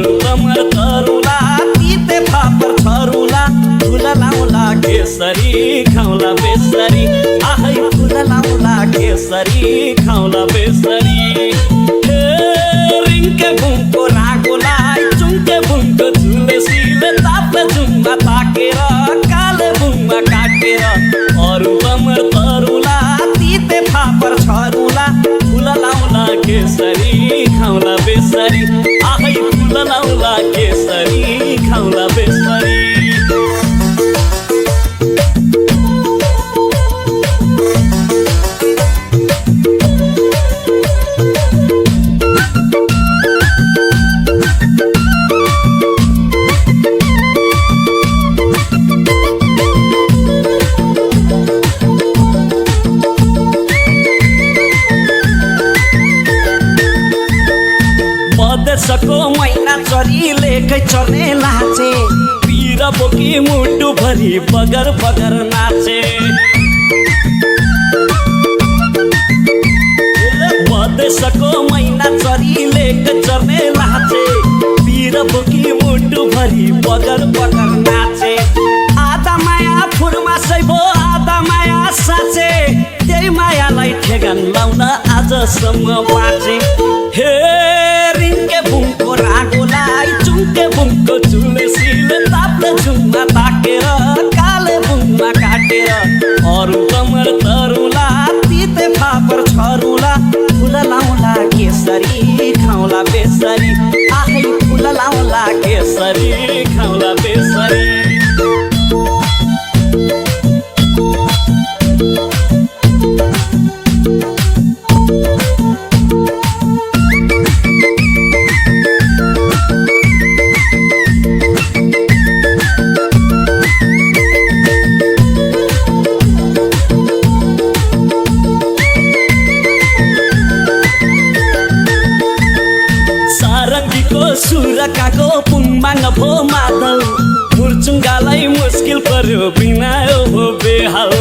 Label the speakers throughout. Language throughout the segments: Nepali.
Speaker 1: अरू कमर तरुला तिते फापर छरुला फुल लाउला केसरी खाउला बेसरी आहै फुल लाउला केसरी खाउला बेसरी हे रिङ्के बुङको रागोलाई चुङ्के बुङको झुलेसीले ताप्ले जुम्मा ताकेर काले बुङमा काटेर अरू कमर तरुला तिते फापर छरुला फुल लाउला केसरी खाउला बेसरी आहै फुल लाउला केसरी खाउला बेसरी मधेसको मैना चरीले चर्ने लाचे पिर बोकी मुटु भरी बगर बगर नाचे मधेसको मैना चरीले चर्ने लाचे पिर बोकी मुटु भरी बगर बगर नाचे आधा माया फुरमा सैबो आधा माया साँचे त्यही मायालाई ठेगान लाउन आजसम्म बाँचे हे रिङ्के बुङको रागोलाई चुङ्के बुङको झुलेसीले ताप्ले जुम्मा ताकेर काले बुङमा काटेर अरू कमर तरुला तिते फापर छरुला फुल लाउला केसरी खाउला बेसरी आहै फुल लाउला केसरी खाउला बेसरी सुरकाको पुङमा नभो मादल मुर्चुङ्गालाई मुस्किल पर्यो बिना हो बेहाल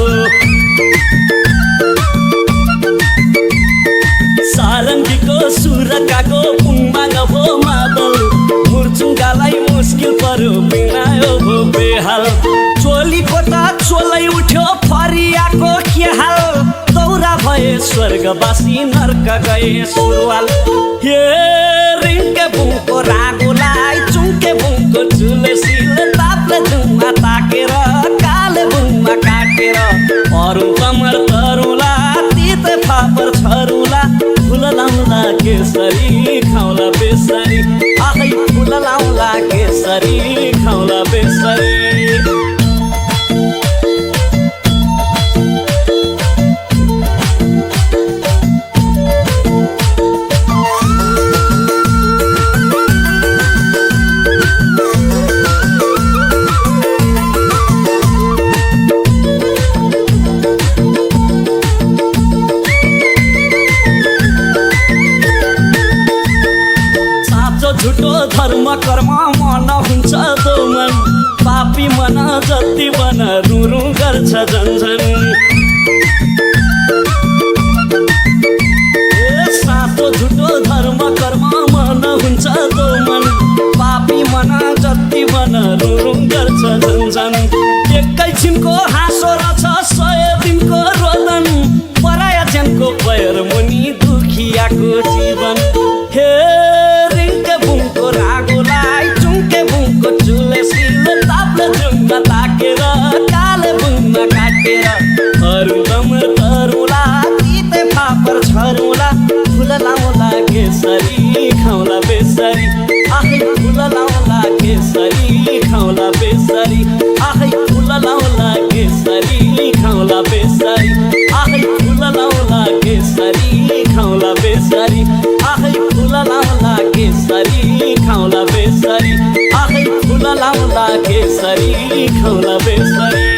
Speaker 1: सारङ्गीको सुरकाको पुङमा नभो मादल मुर्चुङ्गालाई मुस्किल पर्यो बिना हो बेहाल चोलीको त चोलै उठ्यो फरियाको के हाल दौरा भए स्वर्गवासी नर्क गए सुरुवाल हे रिङ्के बुङको रागोलाई चुङ्के बुङको झुलेसीले ताप्ले जुम्मा ताकेर काले बुङमा काटेर अरू कमर तरुला तिते फापर छरुला फुल लाउला केसरी खाउला बेसरी आहै फुल लाउला केसरी खाउला बेसरी झुटो धर्म कर्म मन हुन्छ दोमन पापी मन जति बन रुरु गर्छ झन्झन सातो झुटो धर्म कर्म मन हुन्छ दोमन पापी मन जति बन रुरु गर्छ झन्झन एकैछिनको हाँसो रहेछ 100 दिनको रोदन पराया ज्यानको पैर मुनि दुखियाको जीवन हे बुङको रागोलाई चुङ्के बुङको झुलेसीले ताप्ले जुम्मा ताकेर काले बुङमा काटेर अरू कमर तरुला तिते फापर छरुला फुल लाउला केसरी खाउला बेसरी आहै फुल लाउला केसरी खाउला बेसरी आहै फुल लाउला केसरी खाउला बेसरी आहै फुल लाउला केसरी खाउला बेसरी आहै फुल लाउला केसरी खाउला बेसरी आहै फुल लाउला केसरी खाउला बेसरी